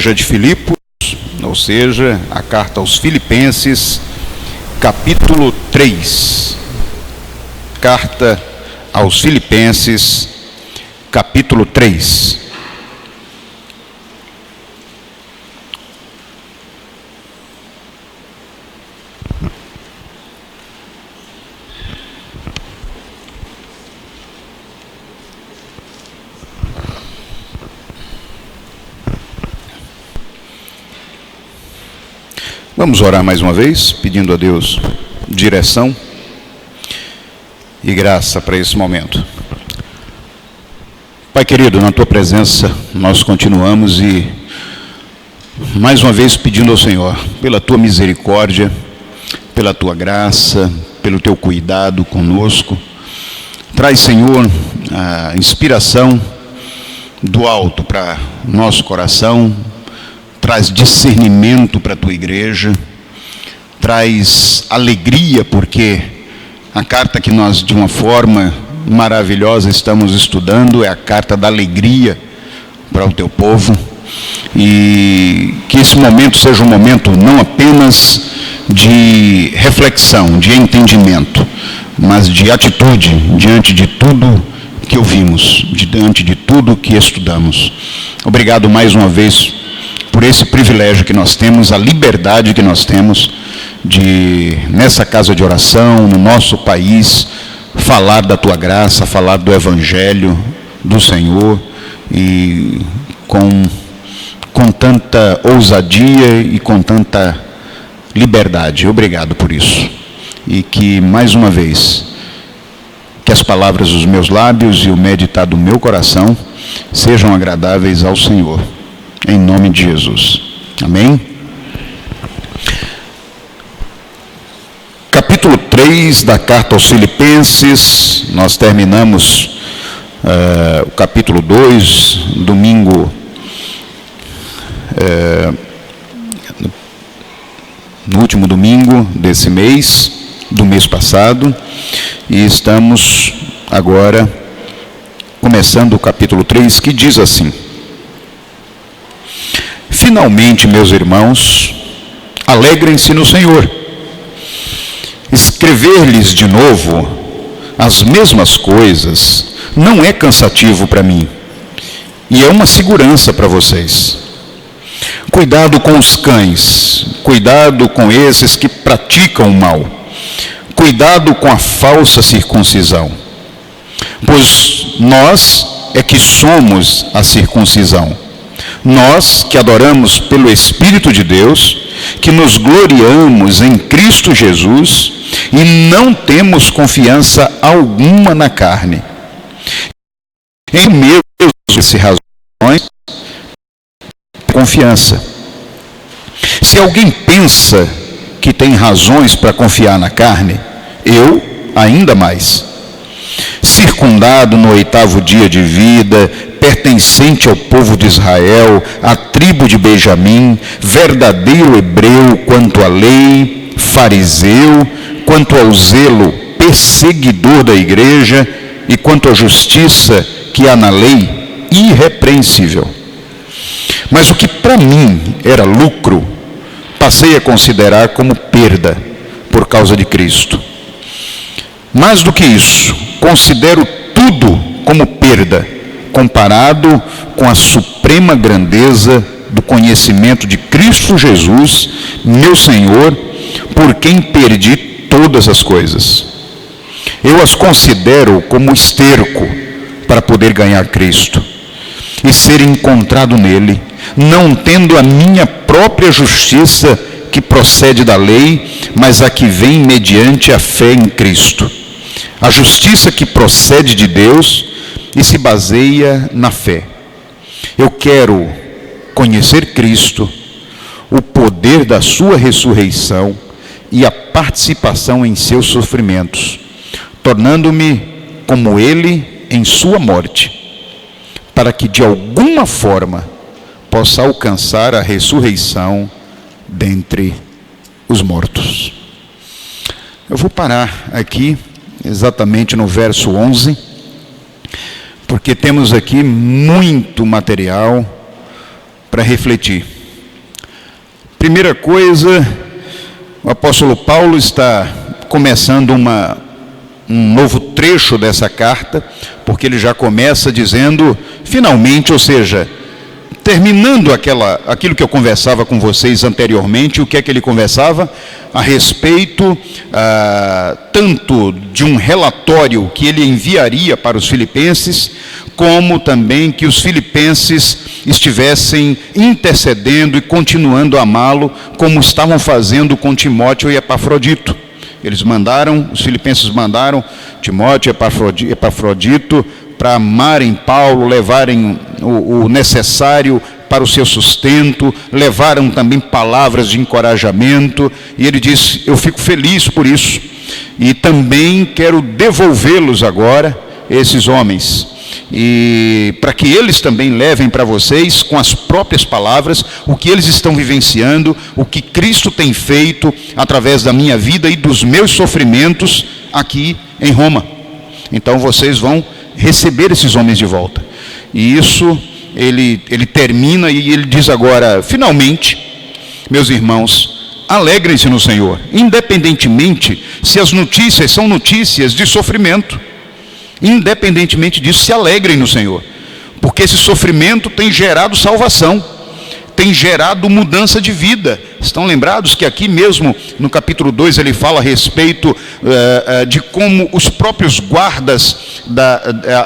Igreja de Filipos, ou seja, a carta aos Filipenses, capítulo 3. Carta aos Filipenses, capítulo 3. Vamos orar mais uma vez, pedindo a Deus direção e graça para esse momento. Pai querido, na Tua presença nós continuamos e mais uma vez pedindo ao Senhor, pela Tua misericórdia, pela Tua graça, pelo Teu cuidado conosco. Traz, Senhor, a inspiração do alto para nosso coração, traz discernimento para a Tua igreja, traz alegria, porque a carta que nós, de uma forma maravilhosa, estamos estudando é a carta da alegria para o Teu povo, e que esse momento seja um momento não apenas de reflexão, de entendimento, mas de atitude diante de tudo que ouvimos, diante de tudo que estudamos. Obrigado mais uma vez por esse privilégio que nós temos, a liberdade que nós temos de, nessa casa de oração, no nosso país, falar da Tua graça, falar do Evangelho do Senhor, e com tanta ousadia e com tanta liberdade. Obrigado por isso. E que, mais uma vez, que as palavras dos meus lábios e o meditar do meu coração sejam agradáveis ao Senhor. Em nome de Jesus. Amém? Capítulo 3 da carta aos Filipenses. Nós terminamos o capítulo 2, domingo, no último domingo desse mês, do mês passado. E estamos agora começando o capítulo 3, que diz assim: Finalmente, meus irmãos, alegrem-se no Senhor. Escrever-lhes de novo as mesmas coisas não é cansativo para mim, e é uma segurança para vocês. Cuidado com os cães, cuidado com esses que praticam o mal, cuidado com a falsa circuncisão, pois nós é que somos a circuncisão. Nós que adoramos pelo Espírito de Deus, que nos gloriamos em Cristo Jesus e não temos confiança alguma na carne. Em meio a essas razões, confiança. Se alguém pensa que tem razões para confiar na carne, eu ainda mais. Circundado no 8º dia de vida, pertencente ao povo de Israel, à tribo de Benjamim, verdadeiro hebreu quanto à lei, fariseu, quanto ao zelo, perseguidor da igreja, e quanto à justiça que há na lei, irrepreensível. Mas o que para mim era lucro, passei a considerar como perda por causa de Cristo. Mais do que isso, considero tudo como perda, comparado com a suprema grandeza do conhecimento de Cristo Jesus, meu Senhor, por quem perdi todas as coisas. Eu as considero como esterco para poder ganhar Cristo e ser encontrado nele, não tendo a minha própria justiça que procede da lei, mas a que vem mediante a fé em Cristo. A justiça que procede de Deus e se baseia na fé. Eu quero conhecer Cristo, o poder da sua ressurreição e a participação em seus sofrimentos, tornando-me como ele em sua morte, para que de alguma forma possa alcançar a ressurreição dentre os mortos. Eu vou parar aqui exatamente no verso 11, porque temos aqui muito material para refletir. Primeira coisa, o apóstolo Paulo está começando um novo trecho dessa carta, porque ele já começa dizendo, finalmente, ou seja, terminando aquilo que eu conversava com vocês anteriormente. O que é que ele conversava? A respeito tanto de um relatório que ele enviaria para os filipenses, como também que os filipenses estivessem intercedendo e continuando a amá-lo, como estavam fazendo com Timóteo e Epafrodito. Os filipenses mandaram Timóteo e Epafrodito para amarem Paulo, levarem o necessário para o seu sustento, levaram também palavras de encorajamento, e ele disse: eu fico feliz por isso, e também quero devolvê-los agora, esses homens, e para que eles também levem para vocês, com as próprias palavras, o que eles estão vivenciando, o que Cristo tem feito através da minha vida e dos meus sofrimentos aqui em Roma. Então vocês vão receber esses homens de volta. E isso ele termina e ele diz agora: finalmente, meus irmãos, alegrem-se no Senhor, independentemente se as notícias são notícias de sofrimento. Independentemente disso, se alegrem no Senhor, porque esse sofrimento tem gerado salvação, tem gerado mudança de vida. Estão lembrados que aqui mesmo no capítulo 2 ele fala a respeito de como os próprios guardas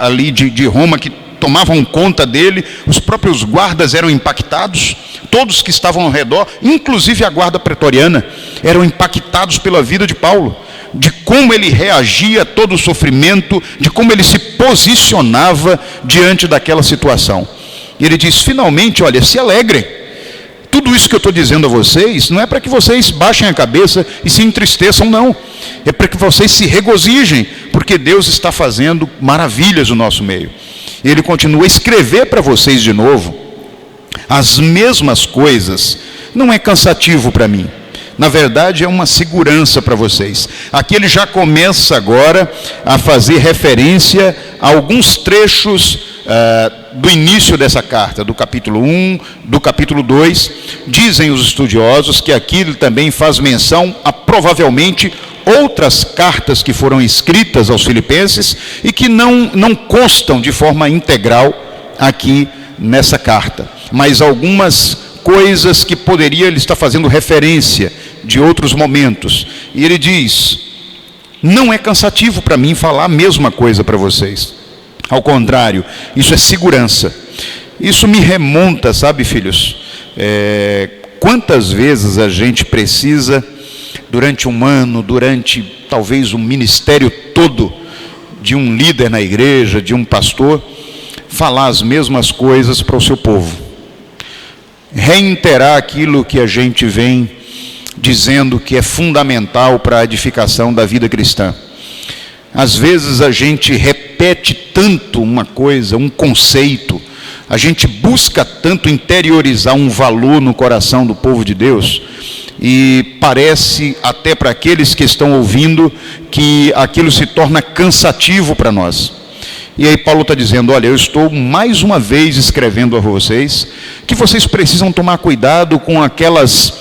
ali de Roma, que tomavam conta dele, os próprios guardas eram impactados, todos que estavam ao redor, inclusive a guarda pretoriana, eram impactados pela vida de Paulo, de como ele reagia a todo o sofrimento, de como ele se posicionava diante daquela situação. E ele diz: finalmente, olha, se alegrem. Tudo isso que eu estou dizendo a vocês não é para que vocês baixem a cabeça e se entristeçam, não. É para que vocês se regozijem, porque Deus está fazendo maravilhas no nosso meio. Ele continua a escrever para vocês de novo as mesmas coisas. Não é cansativo para mim. Na verdade, é uma segurança para vocês. Aqui ele já começa agora a fazer referência a alguns trechos do início dessa carta, do capítulo 1, do capítulo 2. Dizem os estudiosos que aqui ele também faz menção a provavelmente outras cartas que foram escritas aos filipenses e que não constam de forma integral aqui nessa carta, mas algumas coisas que poderia ele estar fazendo referência de outros momentos. E ele diz: não é cansativo para mim falar a mesma coisa para vocês. Ao contrário, isso é segurança. Isso me remonta, sabe, filhos, quantas vezes a gente precisa, durante um ano, durante talvez um ministério todo, de um líder na igreja, de um pastor, falar as mesmas coisas para o seu povo, reiterar aquilo que a gente vem dizendo que é fundamental para a edificação da vida cristã. Às vezes a gente repete tanto uma coisa, um conceito, a gente busca tanto interiorizar um valor no coração do povo de Deus, e parece até para aqueles que estão ouvindo que aquilo se torna cansativo para nós. E aí Paulo está dizendo: olha, eu estou mais uma vez escrevendo a vocês que vocês precisam tomar cuidado com aquelas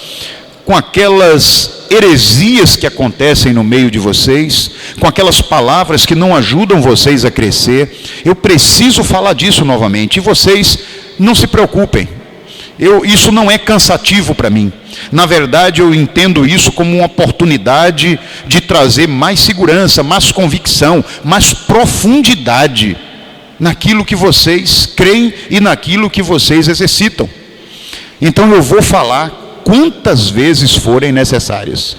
heresias que acontecem no meio de vocês, com aquelas palavras que não ajudam vocês a crescer. Eu preciso falar disso novamente, e vocês não se preocupem, isso não é cansativo para mim. Na verdade, eu entendo isso como uma oportunidade de trazer mais segurança, mais convicção, mais profundidade naquilo que vocês creem e naquilo que vocês exercitam. Então eu vou falar quantas vezes forem necessárias,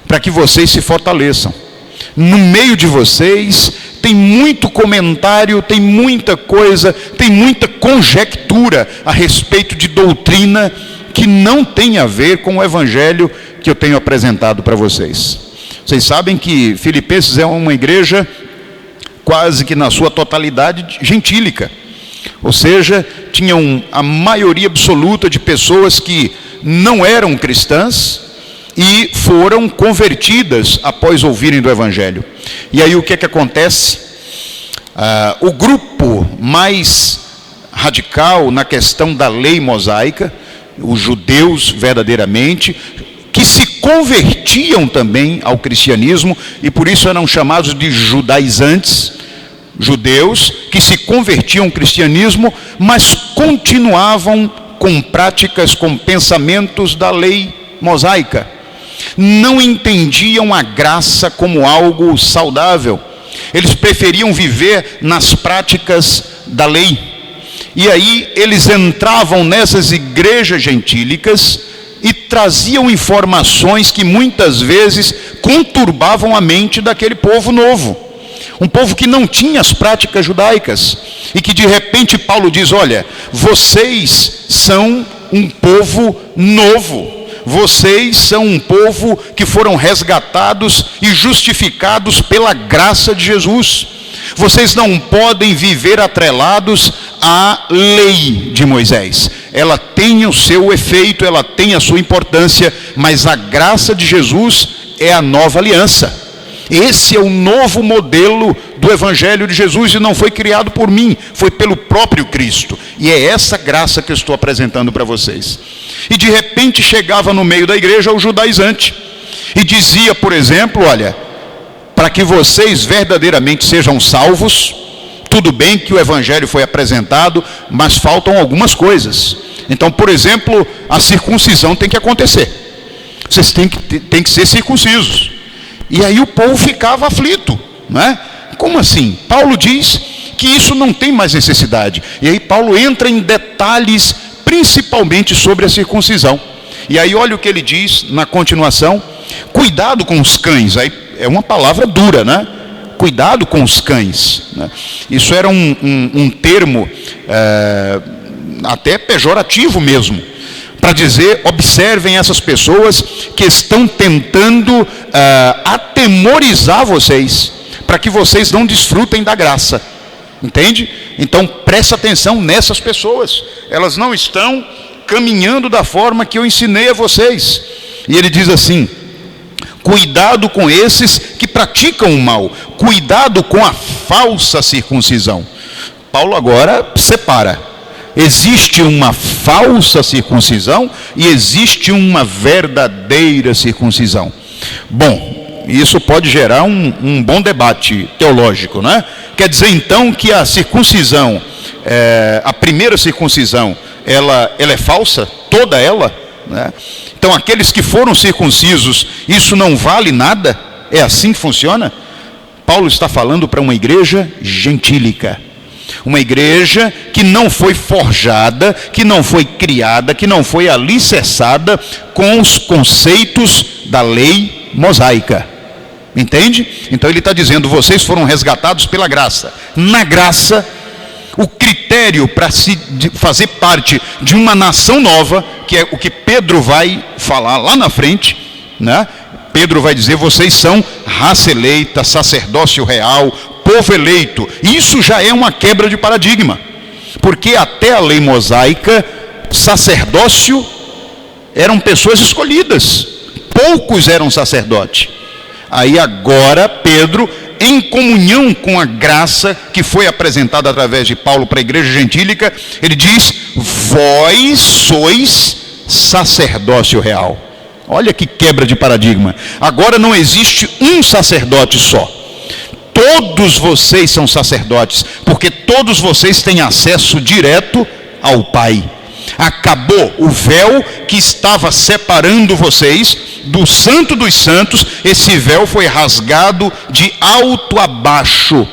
para que vocês se fortaleçam. No meio de vocês tem muito comentário, tem muita coisa, tem muita conjectura a respeito de doutrina que não tem a ver com o evangelho que eu tenho apresentado para vocês. Vocês sabem que Filipenses é uma igreja quase que na sua totalidade gentílica, ou seja, tinham a maioria absoluta de pessoas que não eram cristãs e foram convertidas após ouvirem do evangelho. E aí o que é que acontece? O grupo mais radical na questão da lei mosaica, os judeus verdadeiramente, que se convertiam também ao cristianismo, e por isso eram chamados de judaizantes, judeus que se convertiam ao cristianismo, mas continuavam com práticas, com pensamentos da lei mosaica. Não entendiam a graça como algo saudável. Eles preferiam viver nas práticas da lei. E aí eles entravam nessas igrejas gentílicas e traziam informações que muitas vezes conturbavam a mente daquele povo novo. Um povo que não tinha as práticas judaicas. E que de repente Paulo diz, olha, vocês são um povo novo. Vocês são um povo que foram resgatados e justificados pela graça de Jesus. Vocês não podem viver atrelados à lei de Moisés. Ela tem o seu efeito, ela tem a sua importância, mas a graça de Jesus é a nova aliança. Esse é o novo modelo do Evangelho de Jesus, e não foi criado por mim, foi pelo próprio Cristo. E é essa graça que eu estou apresentando para vocês. E de repente chegava no meio da igreja o judaizante, e dizia, por exemplo, olha, para que vocês verdadeiramente sejam salvos, tudo bem que o Evangelho foi apresentado, mas faltam algumas coisas. Então, por exemplo, a circuncisão tem que acontecer. Vocês têm que ser circuncisos. E aí o povo ficava aflito, não é? Como assim? Paulo diz que isso não tem mais necessidade. E aí Paulo entra em detalhes, principalmente sobre a circuncisão. E aí olha o que ele diz na continuação: cuidado com os cães. Aí é uma palavra dura, né? Cuidado com os cães, né? Isso era um termo até pejorativo mesmo, para dizer, observem essas pessoas que estão tentando atemorizar vocês, para que vocês não desfrutem da graça, entende? Então preste atenção nessas pessoas, elas não estão caminhando da forma que eu ensinei a vocês. E ele diz assim: cuidado com esses que praticam o mal, cuidado com a falsa circuncisão. Paulo agora separa. Existe uma falsa circuncisão e existe uma verdadeira circuncisão. Bom, isso pode gerar um bom debate teológico, né? Quer dizer então que a circuncisão, a primeira circuncisão, ela é falsa? Toda ela? Né? Então aqueles que foram circuncisos, isso não vale nada? É assim que funciona? Paulo está falando para uma igreja gentílica. Uma igreja que não foi forjada, que não foi criada, que não foi alicerçada com os conceitos da lei mosaica. Entende? Então ele está dizendo, vocês foram resgatados pela graça. Na graça, o critério para se fazer parte de uma nação nova, que é o que Pedro vai falar lá na frente, né? Pedro vai dizer, vocês são raça eleita, sacerdócio real, povo eleito. Isso já é uma quebra de paradigma, porque até a lei mosaica, sacerdócio eram pessoas escolhidas, poucos eram sacerdote. Aí agora Pedro, em comunhão com a graça que foi apresentada através de Paulo para a igreja gentílica, ele diz, vós sois sacerdócio real. Olha que quebra de paradigma. Agora não existe um sacerdote só. Todos vocês são sacerdotes, porque todos vocês têm acesso direto ao Pai. Acabou o véu que estava separando vocês do Santo dos Santos. Esse véu foi rasgado de alto a baixo,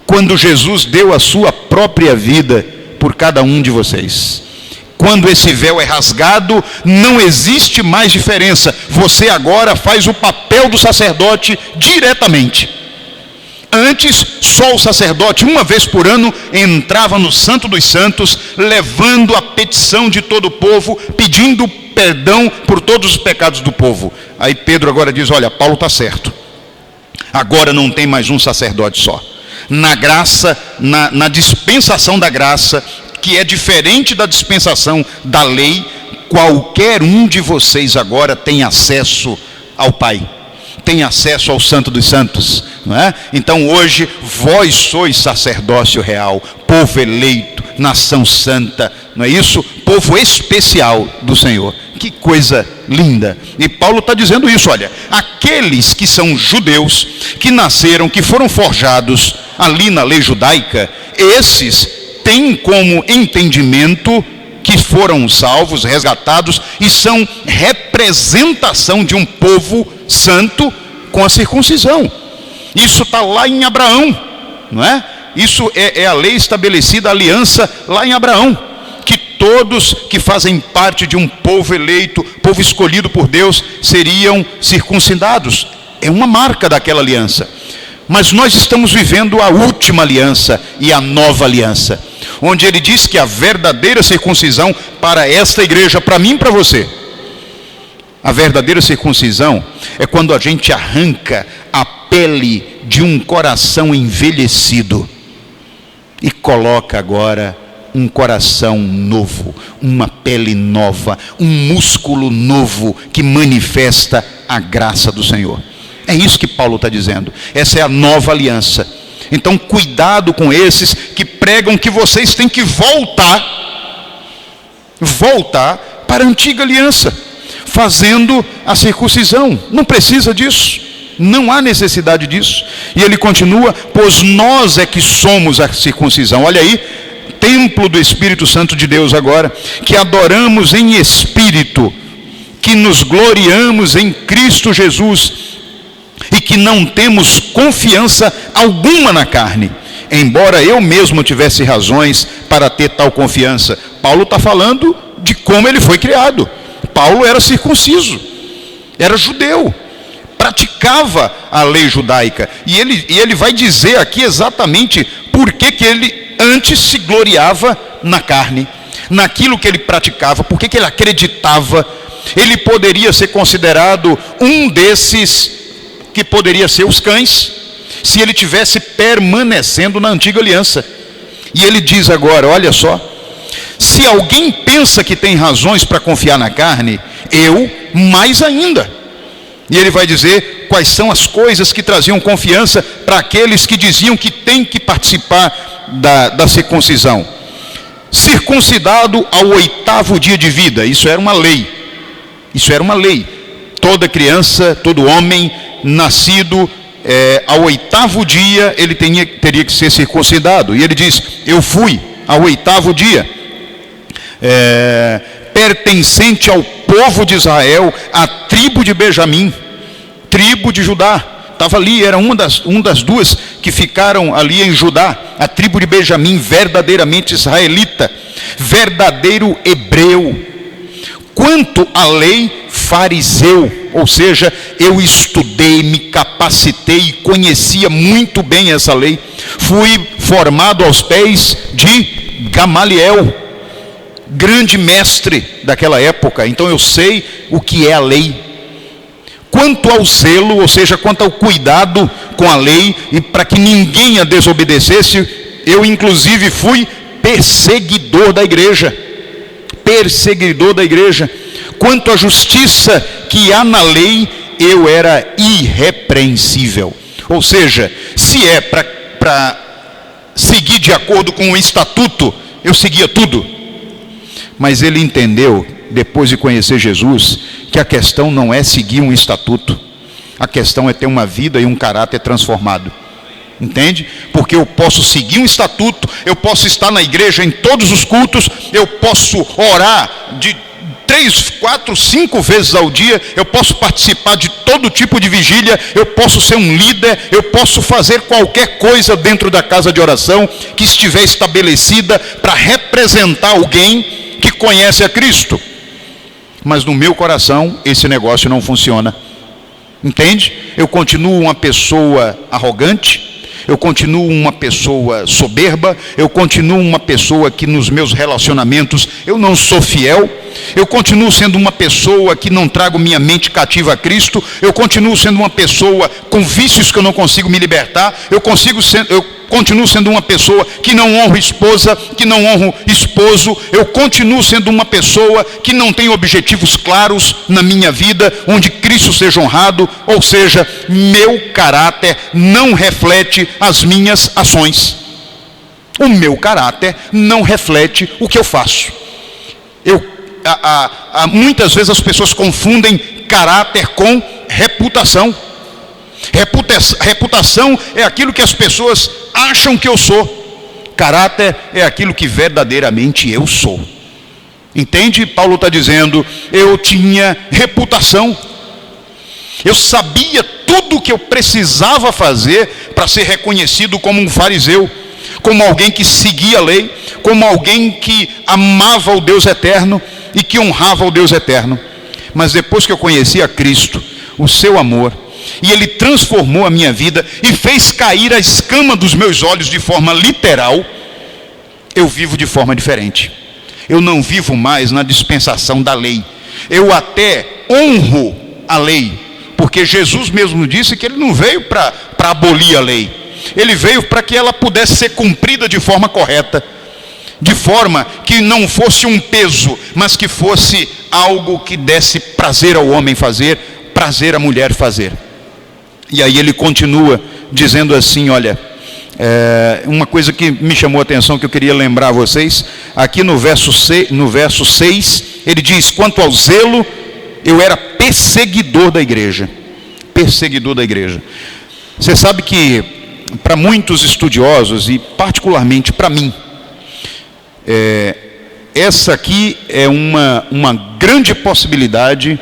quando Jesus deu a sua própria vida por cada um de vocês. Quando esse véu é rasgado, não existe mais diferença. Você agora faz o papel do sacerdote diretamente. Antes, só o sacerdote, uma vez por ano, entrava no Santo dos Santos, levando a petição de todo o povo, pedindo perdão por todos os pecados do povo. Aí Pedro agora diz, olha, Paulo está certo. Agora não tem mais um sacerdote só. Na graça, na dispensação da graça, que é diferente da dispensação da lei, qualquer um de vocês agora tem acesso ao Pai, tem acesso ao Santo dos Santos, não é? Então hoje vós sois sacerdócio real, povo eleito, nação santa, não é isso? povo especial do Senhor. Que coisa linda. E Paulo está dizendo isso, olha, aqueles que são judeus, que nasceram, que foram forjados ali na lei judaica, esses têm como entendimento que foram salvos, resgatados, e são representação de um povo santo com a circuncisão. Isso está lá em Abraão, não é? Isso é a lei estabelecida, a aliança lá em Abraão, que todos que fazem parte de um povo eleito, povo escolhido por Deus, seriam circuncidados. É uma marca daquela aliança. Mas nós estamos vivendo a última aliança e a nova aliança, onde ele diz que a verdadeira circuncisão para esta igreja, para mim e para você, a verdadeira circuncisão é quando a gente arranca a pele de um coração envelhecido e coloca agora um coração novo, uma pele nova, um músculo novo que manifesta a graça do Senhor. É isso que Paulo está dizendo. Essa é a nova aliança. Então cuidado com esses que pregam que vocês têm que voltar para a antiga aliança, fazendo a circuncisão. Não precisa disso, não há necessidade disso. E ele continua: pois nós é que somos a circuncisão. Olha aí, templo do Espírito Santo de Deus agora, que adoramos em espírito, que nos gloriamos em Cristo Jesus, e que não temos confiança alguma na carne, embora eu mesmo tivesse razões para ter tal confiança. Paulo está falando de como ele foi criado. Paulo era circunciso, era judeu, praticava a lei judaica, e ele vai dizer aqui exatamente por que ele antes se gloriava na carne, naquilo que ele praticava, porque ele acreditava. Ele poderia ser considerado um desses que poderia ser os cães, se ele tivesse permanecendo na antiga aliança. E ele diz agora, olha só: se alguém pensa que tem razões para confiar na carne, eu mais ainda. E ele vai dizer quais são as coisas que traziam confiança para aqueles que diziam que tem que participar da circuncisão. Circuncidado ao 8º dia de vida. Isso era uma lei. Isso era uma lei. Toda criança, todo homem nascido ao 8º dia, ele teria que ser circuncidado. E ele diz: eu fui ao 8º dia, pertencente ao povo de Israel, à tribo de Benjamim, tribo de Judá. Estava ali, era uma das duas que ficaram ali em Judá, a tribo de Benjamim, verdadeiramente israelita, verdadeiro hebreu. Quanto à lei, fariseu, ou seja, eu estudei, me capacitei e conhecia muito bem essa lei. Fui formado aos pés de Gamaliel, grande mestre daquela época, então eu sei o que é a lei. Quanto ao zelo, ou seja, quanto ao cuidado com a lei, e para que ninguém a desobedecesse, eu inclusive fui perseguidor da igreja. Quanto à justiça que há na lei, eu era irrepreensível. Ou seja, se é para seguir de acordo com o estatuto, eu seguia tudo. Mas ele entendeu, depois de conhecer Jesus, que a questão não é seguir um estatuto, a questão é ter uma vida e um caráter transformado. Entende? Porque eu posso seguir um estatuto, eu posso estar na igreja em todos os cultos, eu posso orar de 3, 4, 5 vezes ao dia, eu posso participar de todo tipo de vigília, eu posso ser um líder, eu posso fazer qualquer coisa dentro da casa de oração que estiver estabelecida para representar alguém que conhece a Cristo. Mas no meu coração esse negócio não funciona. Entende? Eu continuo uma pessoa arrogante, eu continuo uma pessoa soberba, eu continuo uma pessoa que nos meus relacionamentos eu não sou fiel, eu continuo sendo uma pessoa que não trago minha mente cativa a Cristo, eu continuo sendo uma pessoa com vícios que eu não consigo me libertar, eu continuo sendo uma pessoa que não honro esposa, que não honro esposo, eu continuo sendo uma pessoa que não tem objetivos claros na minha vida, onde Cristo seja honrado, ou seja, meu caráter não reflete as minhas ações. O meu caráter não reflete o que eu faço. Muitas vezes as pessoas confundem caráter com reputação. Reputação é aquilo que as pessoas acham que eu sou. Caráter é aquilo que verdadeiramente eu sou. Entende? Paulo está dizendo, eu tinha reputação. Eu sabia tudo o que eu precisava fazer para ser reconhecido como um fariseu, como alguém que seguia a lei, como alguém que amava o Deus eterno e que honrava o Deus eterno. Mas depois que eu conheci a Cristo, o seu amor, e Ele transformou a minha vida e fez cair a escama dos meus olhos de forma literal, eu vivo de forma diferente. Eu não vivo mais na dispensação da lei. Eu até honro a lei, porque Jesus mesmo disse que Ele não veio para abolir a lei. Ele veio para que ela pudesse ser cumprida de forma correta, de forma que não fosse um peso, mas que fosse algo que desse prazer ao homem fazer, prazer à mulher fazer. E aí ele continua dizendo assim, olha, uma coisa que me chamou a atenção, que eu queria lembrar a vocês, aqui no verso 6, ele diz, quanto ao zelo, eu era perseguidor da igreja. Perseguidor da igreja. Você sabe que, para muitos estudiosos, e particularmente para mim, essa aqui é uma grande possibilidade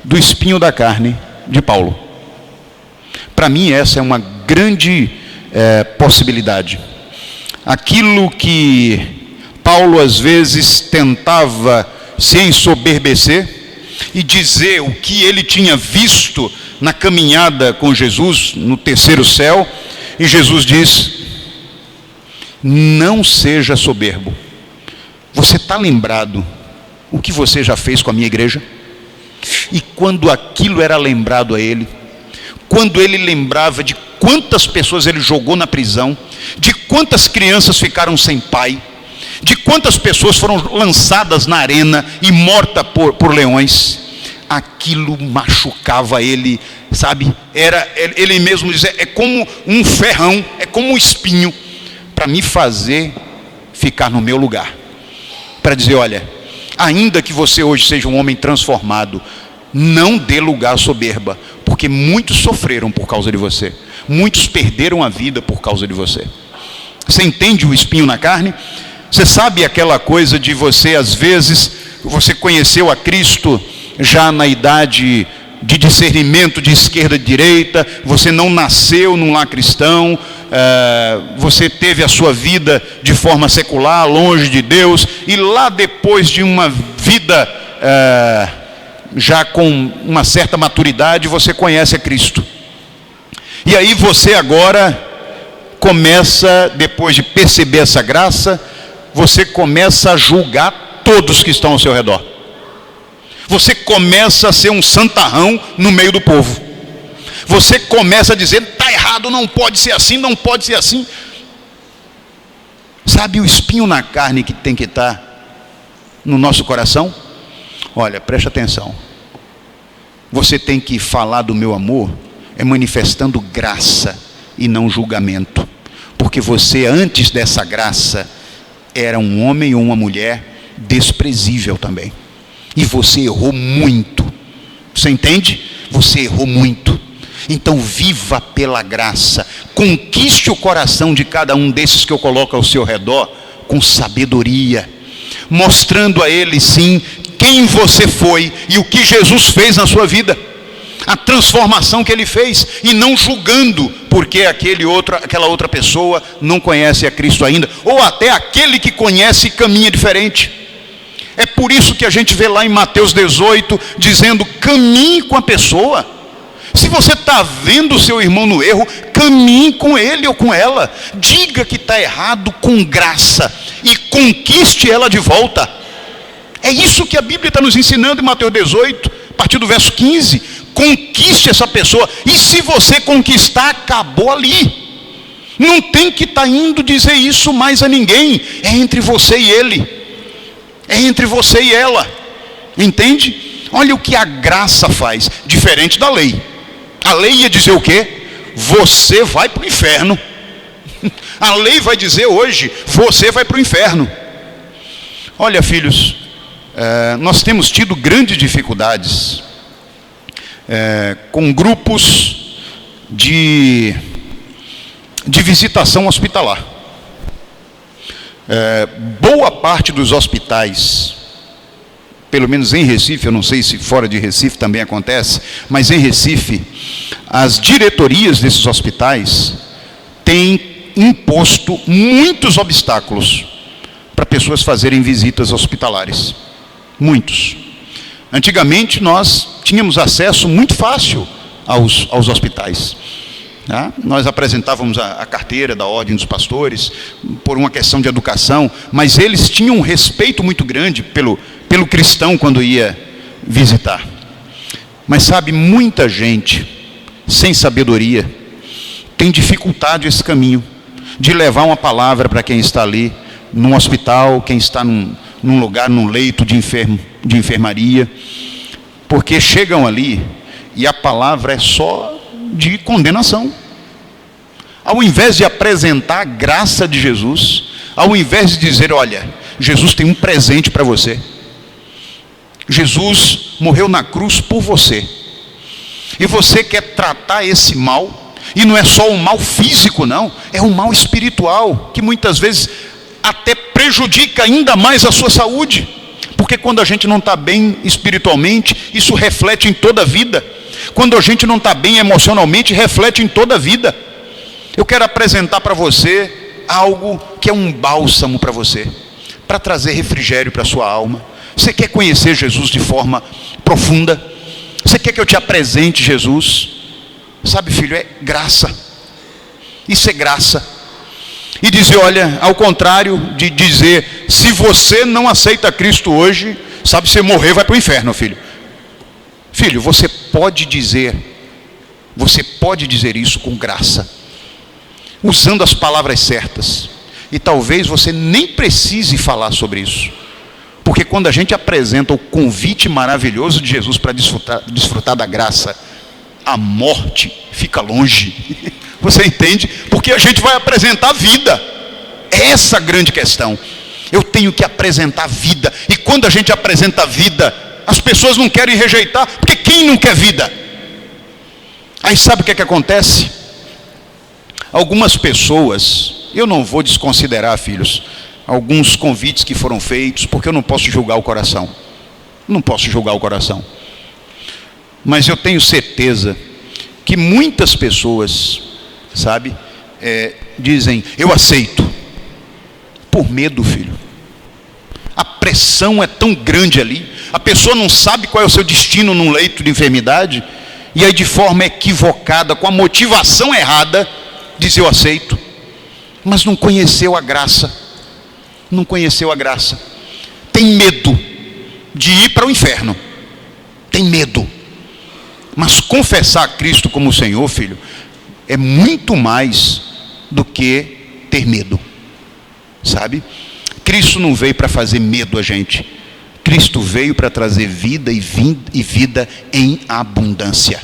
do espinho da carne de Paulo. Para mim essa é uma grande possibilidade. Aquilo que Paulo às vezes tentava se ensoberbecer e dizer o que ele tinha visto na caminhada com Jesus no terceiro céu, e Jesus diz, não seja soberbo. Você está lembrado o que você já fez com a minha igreja? E quando aquilo era lembrado a ele, quando ele lembrava de quantas pessoas ele jogou na prisão, de quantas crianças ficaram sem pai, de quantas pessoas foram lançadas na arena e mortas por leões, aquilo machucava ele, sabe? Ele mesmo dizia, é como um ferrão, é como um espinho, para me fazer ficar no meu lugar, para dizer, olha, ainda que você hoje seja um homem transformado, não dê lugar à soberba, porque muitos sofreram por causa de você, muitos perderam a vida por causa de você. Você entende o espinho na carne? Você sabe aquela coisa de você, às vezes, você conheceu a Cristo já na idade de discernimento de esquerda e direita, você não nasceu num lar cristão, você teve a sua vida de forma secular, longe de Deus, e lá depois de uma vida já com uma certa maturidade, você conhece a Cristo. E aí você agora começa, depois de perceber essa graça, você começa a julgar todos que estão ao seu redor. Você começa a ser um santarrão no meio do povo. Você começa a dizer, está errado, não pode ser assim, não pode ser assim. Sabe o espinho na carne que tem que estar no nosso coração? Olha, preste atenção. Você tem que falar do meu amor, manifestando graça e não julgamento. Porque você, antes dessa graça, era um homem ou uma mulher desprezível também. E você errou muito. Você entende? Você errou muito. Então viva pela graça. Conquiste o coração de cada um desses que eu coloco ao seu redor com sabedoria, mostrando a ele sim quem você foi e o que Jesus fez na sua vida, a transformação que ele fez, e não julgando porque aquela outra pessoa não conhece a Cristo ainda, ou até aquele que conhece caminha diferente. É por isso que a gente vê lá em Mateus 18 dizendo, caminhe com a pessoa. Se você está vendo o seu irmão no erro, caminhe com ele ou com ela, diga que está errado com graça e conquiste ela de volta. É isso que a Bíblia está nos ensinando em Mateus 18, a partir do verso 15. Conquiste essa pessoa, e se você conquistar, acabou ali. Não tem que estar indo dizer isso mais a ninguém, é entre você e ele, é entre você e ela, entende? Olha o que a graça faz, diferente da lei. A lei ia dizer o quê? Você vai para o inferno. A lei vai dizer hoje, você vai para o inferno. Olha, filhos, nós temos tido grandes dificuldades com grupos de visitação hospitalar. Boa parte dos hospitais, pelo menos em Recife, eu não sei se fora de Recife também acontece, mas em Recife, as diretorias desses hospitais têm imposto muitos obstáculos para pessoas fazerem visitas hospitalares. Muitos. Antigamente nós tínhamos acesso muito fácil aos hospitais. Tá? Nós apresentávamos a carteira da Ordem dos Pastores por uma questão de educação, mas eles tinham um respeito muito grande pelo cristão quando ia visitar. Mas sabe, muita gente sem sabedoria tem dificultado esse caminho de levar uma palavra para quem está ali num hospital, quem está num lugar, num leito de enfermaria, porque chegam ali e a palavra é só de condenação. Ao invés de apresentar a graça de Jesus, ao invés de dizer, olha, Jesus tem um presente para você, Jesus morreu na cruz por você, e você quer tratar esse mal, e não é só um mal físico não, é um mal espiritual, que muitas vezes até prejudica ainda mais a sua saúde, porque quando a gente não está bem espiritualmente, isso reflete em toda a vida. Quando a gente não está bem emocionalmente, reflete em toda a vida. Eu quero apresentar para você algo que é um bálsamo para você, para trazer refrigério para a sua alma. Você quer conhecer Jesus de forma profunda? Você quer que eu te apresente Jesus? Sabe, filho, é graça. Isso é graça. E dizer, olha, ao contrário de dizer, se você não aceita Cristo hoje, sabe, você morrer, vai para o inferno, filho. Filho, você pode dizer isso com graça, usando as palavras certas. E talvez você nem precise falar sobre isso, porque quando a gente apresenta o convite maravilhoso de Jesus para desfrutar da graça, a morte fica longe. Você entende? Porque a gente vai apresentar a vida. É essa a grande questão. Eu tenho que apresentar a vida. E quando a gente apresenta a vida, as pessoas não querem rejeitar, porque quem não quer vida? Aí sabe o que acontece? Algumas pessoas, eu não vou desconsiderar, filhos, alguns convites que foram feitos, porque eu não posso julgar o coração. Não posso julgar o coração. Mas eu tenho certeza que muitas pessoas, sabe, dizem, eu aceito, por medo, filho. A pressão é tão grande ali, a pessoa não sabe qual é o seu destino num leito de enfermidade, e aí de forma equivocada, com a motivação errada, diz eu aceito, mas não conheceu a graça, não conheceu a graça, tem medo de ir para o inferno, tem medo. Mas confessar a Cristo como Senhor, filho, é muito mais do que ter medo, sabe? Cristo não veio para fazer medo a gente. Cristo veio para trazer vida e vida em abundância.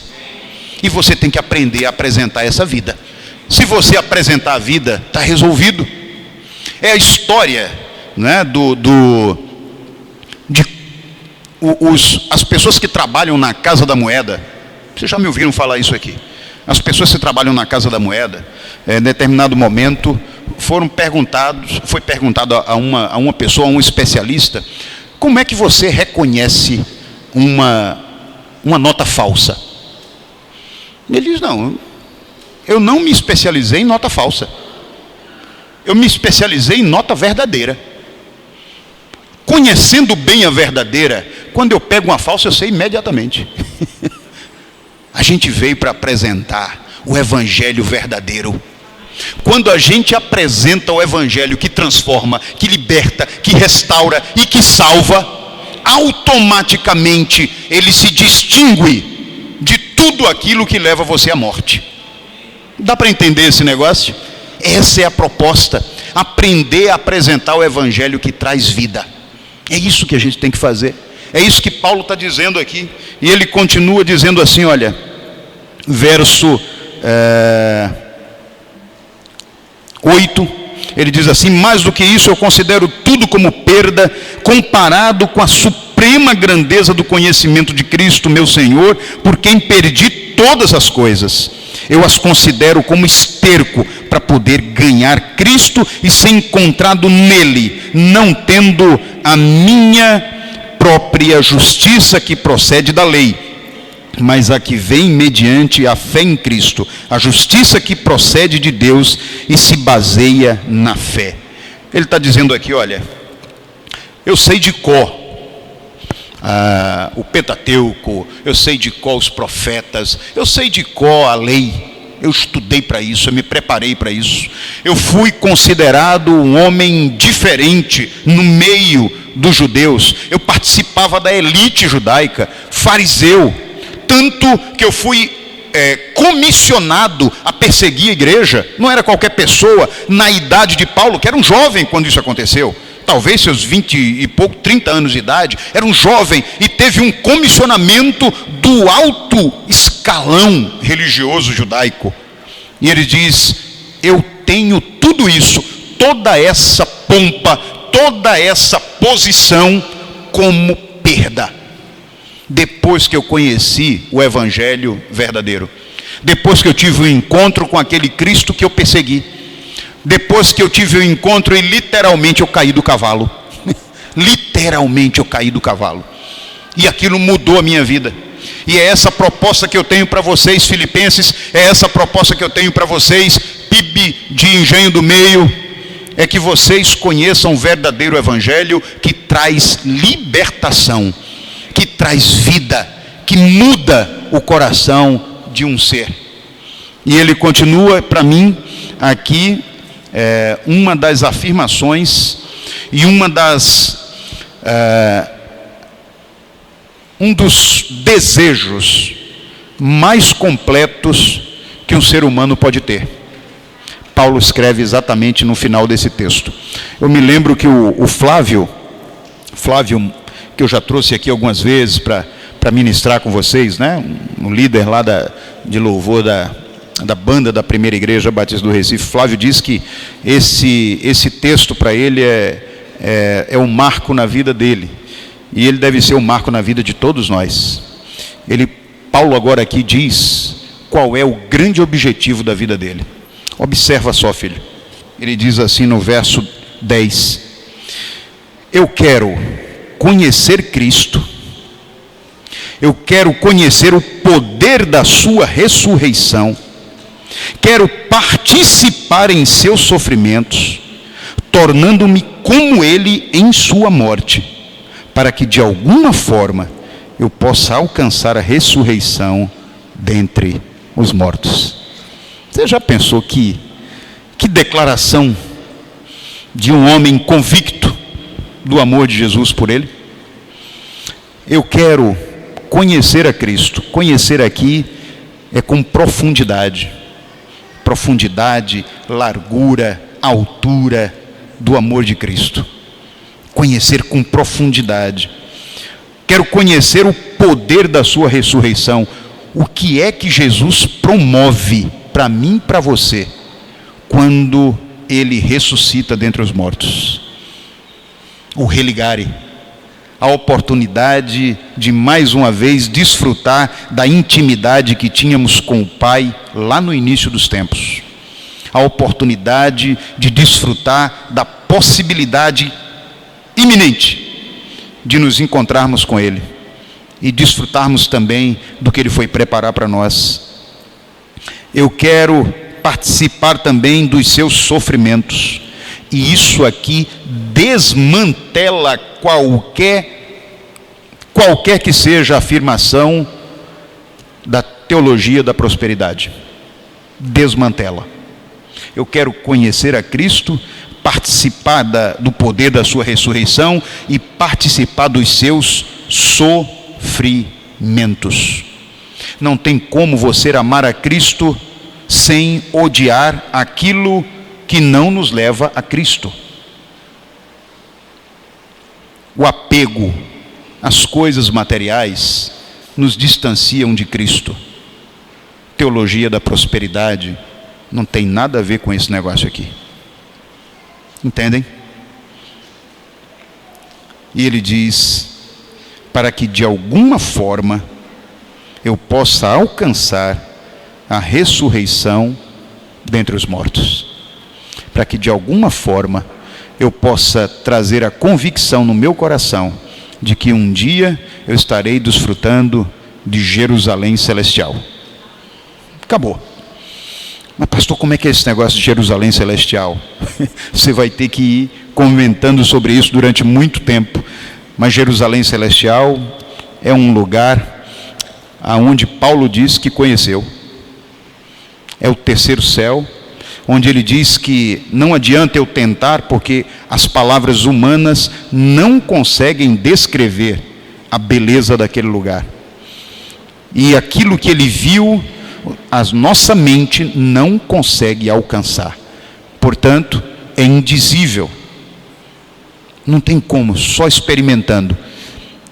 E você tem que aprender a apresentar essa vida. Se você apresentar a vida, está resolvido. É a história, né, as pessoas que trabalham na Casa da Moeda. Vocês já me ouviram falar isso aqui? As pessoas que trabalham na Casa da Moeda, em determinado momento, foi perguntado a uma pessoa, a um especialista, como é que você reconhece uma nota falsa? Ele diz, não, eu não me especializei em nota falsa. Eu me especializei em nota verdadeira. Conhecendo bem a verdadeira, quando eu pego uma falsa, eu sei imediatamente. A gente veio para apresentar o evangelho verdadeiro. Quando a gente apresenta o evangelho que transforma, que liberta, que restaura e que salva, automaticamente ele se distingue de tudo aquilo que leva você à morte. Dá para entender esse negócio? Essa é a proposta, aprender a apresentar o evangelho que traz vida. É isso que a gente tem que fazer. É isso que Paulo está dizendo aqui. E ele continua dizendo assim, olha, verso 8, Ele diz assim: mais do que isso, eu considero tudo como perda, comparado com a suprema grandeza do conhecimento de Cristo, meu Senhor, por quem perdi todas as coisas. Eu as considero como esterco para poder ganhar Cristo e ser encontrado nele, não tendo a minha própria justiça que procede da lei, mas a que vem mediante a fé em Cristo, a justiça que procede de Deus e se baseia na fé. Ele está dizendo aqui: olha, eu sei de cor o Pentateuco, eu sei de cor os profetas, eu sei de cor a lei, eu estudei para isso, eu me preparei para isso, eu fui considerado um homem diferente no meio dos judeus, eu participava da elite judaica, fariseu, tanto que eu fui comissionado a perseguir a igreja. Não era qualquer pessoa na idade de Paulo, que era um jovem quando isso aconteceu, talvez seus 20 e pouco, 30 anos de idade, era um jovem e teve um comissionamento do alto escalão religioso judaico. E ele diz: eu tenho tudo isso, toda essa pompa, toda essa posição como perda, depois que eu conheci o evangelho verdadeiro, depois que eu tive um encontro com aquele Cristo que eu persegui, depois que eu tive um encontro e literalmente eu caí do cavalo, literalmente eu caí do cavalo, e aquilo mudou a minha vida. E é essa proposta que eu tenho para vocês, filipenses, é essa proposta que eu tenho para vocês, PIB de Engenho do Meio, é que vocês conheçam o verdadeiro evangelho que traz libertação, que traz vida, que muda o coração de um ser. E ele continua para mim aqui, uma das afirmações e um dos desejos mais completos que um ser humano pode ter. Paulo escreve exatamente no final desse texto. Eu me lembro que o Flávio, que eu já trouxe aqui algumas vezes para ministrar com vocês, né? Um líder lá de louvor da banda da Primeira Igreja Batista do Recife, Flávio diz que esse texto para ele é um marco na vida dele, e ele deve ser um marco na vida de todos nós. Paulo agora aqui diz qual é o grande objetivo da vida dele. Observa só, filho, ele diz assim no verso 10: eu quero conhecer Cristo, eu quero conhecer o poder da sua ressurreição, quero participar em seus sofrimentos, tornando-me como ele em sua morte, para que de alguma forma eu possa alcançar a ressurreição dentre os mortos. Você já pensou que declaração de um homem convicto do amor de Jesus por ele? Eu quero conhecer a Cristo. Conhecer aqui é com profundidade, largura, altura do amor de Cristo. Conhecer com profundidade. Quero conhecer o poder da sua ressurreição. O que é que Jesus promove para mim e para você quando ele ressuscita dentre os mortos? O religare, a oportunidade de mais uma vez desfrutar da intimidade que tínhamos com o Pai lá no início dos tempos, a oportunidade de desfrutar da possibilidade iminente de nos encontrarmos com ele e desfrutarmos também do que ele foi preparar para nós. Eu quero participar também dos seus sofrimentos, e isso aqui desmantela qualquer que seja a afirmação da teologia da prosperidade. Desmantela. Eu quero conhecer a Cristo, participar do poder da sua ressurreição e participar dos seus sofrimentos. Não tem como você amar a Cristo sem odiar aquilo que não nos leva a Cristo. O apego às coisas materiais nos distanciam de Cristo. Teologia da prosperidade não tem nada a ver com esse negócio aqui. Entendem? E ele diz, para que de alguma forma eu possa alcançar a ressurreição dentre os mortos. Para que de alguma forma eu possa trazer a convicção no meu coração de que um dia eu estarei desfrutando de Jerusalém celestial. Acabou. Mas pastor, como é que é esse negócio de Jerusalém celestial? Você vai ter que ir comentando sobre isso durante muito tempo. Mas Jerusalém celestial é um lugar aonde Paulo diz que conheceu. É o terceiro céu, onde ele diz que não adianta eu tentar, porque as palavras humanas não conseguem descrever a beleza daquele lugar. E aquilo que ele viu, a nossa mente não consegue alcançar. Portanto, é indizível. Não tem como, só experimentando.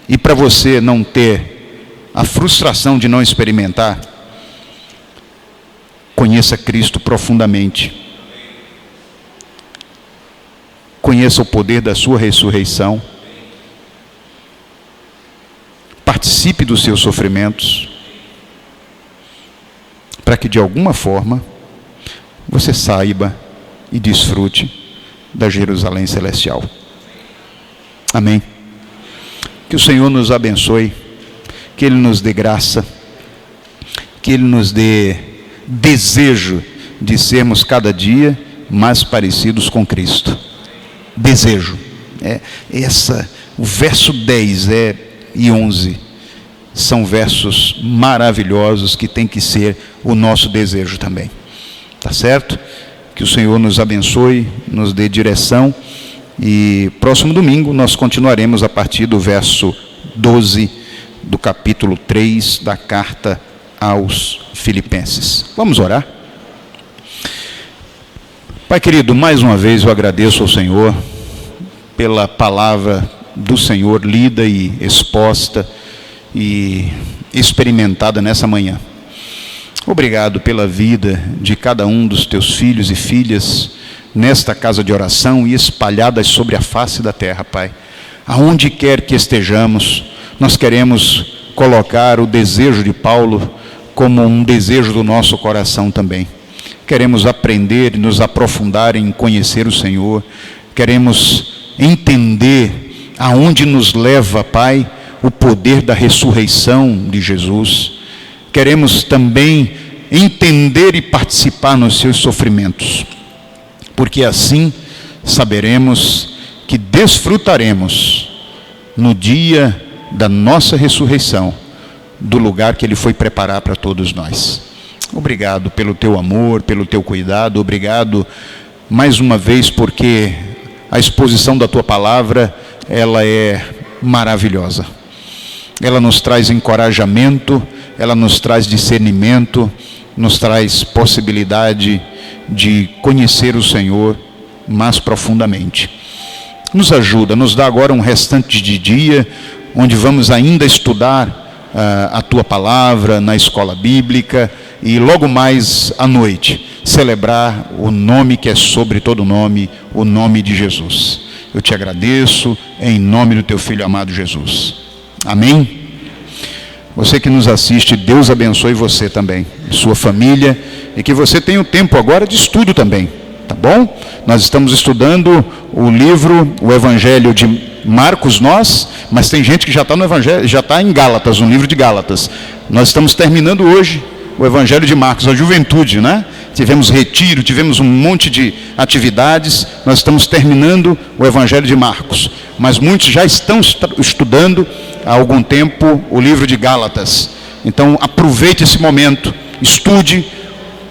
E para você não ter a frustração de não experimentar, conheça Cristo profundamente. Conheça o poder da sua ressurreição. Participe dos seus sofrimentos, para que de alguma forma você saiba e desfrute da Jerusalém celestial. Amém. Que o Senhor nos abençoe, que Ele nos dê graça, que Ele nos dê desejo de sermos cada dia mais parecidos com Cristo. Desejo. O verso 10 e 11 são versos maravilhosos que tem que ser o nosso desejo também. Tá certo? Que o Senhor nos abençoe, nos dê direção. E próximo domingo nós continuaremos a partir do verso 12 do capítulo 3 da carta aos Filipenses. Vamos orar? Pai querido, mais uma vez eu agradeço ao Senhor pela palavra do Senhor lida e exposta e experimentada nessa manhã. Obrigado pela vida de cada um dos teus filhos e filhas nesta casa de oração e espalhadas sobre a face da terra, Pai. Aonde quer que estejamos, nós queremos colocar o desejo de Paulo como um desejo do nosso coração também. Queremos aprender e nos aprofundar em conhecer o Senhor. Queremos entender aonde nos leva, Pai, o poder da ressurreição de Jesus. Queremos também entender e participar nos seus sofrimentos, porque assim saberemos que desfrutaremos no dia da nossa ressurreição do lugar que Ele foi preparar para todos nós. Obrigado pelo teu amor, pelo teu cuidado. Obrigado mais uma vez porque a exposição da tua palavra, ela é maravilhosa. Ela nos traz encorajamento, ela nos traz discernimento, nos traz possibilidade de conhecer o Senhor mais profundamente. Nos ajuda, nos dá agora um restante de dia, onde vamos ainda estudar a tua palavra na escola bíblica e logo mais à noite celebrar o nome que é sobre todo nome, o nome de Jesus. Eu te agradeço em nome do teu Filho amado Jesus. Amém? Você que nos assiste, Deus abençoe você também, sua família, e que você tenha o tempo agora de estudo também, tá bom? Nós estamos estudando o livro, o Evangelho de Marcos, mas tem gente que já está no Evangelho, já está em Gálatas, no livro de Gálatas. Nós estamos terminando hoje o Evangelho de Marcos, a juventude, né? Tivemos retiro, tivemos um monte de atividades, nós estamos terminando o Evangelho de Marcos, mas muitos já estão estudando há algum tempo o livro de Gálatas. Então aproveite esse momento, estude,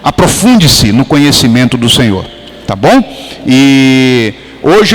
aprofunde-se no conhecimento do Senhor, tá bom? E hoje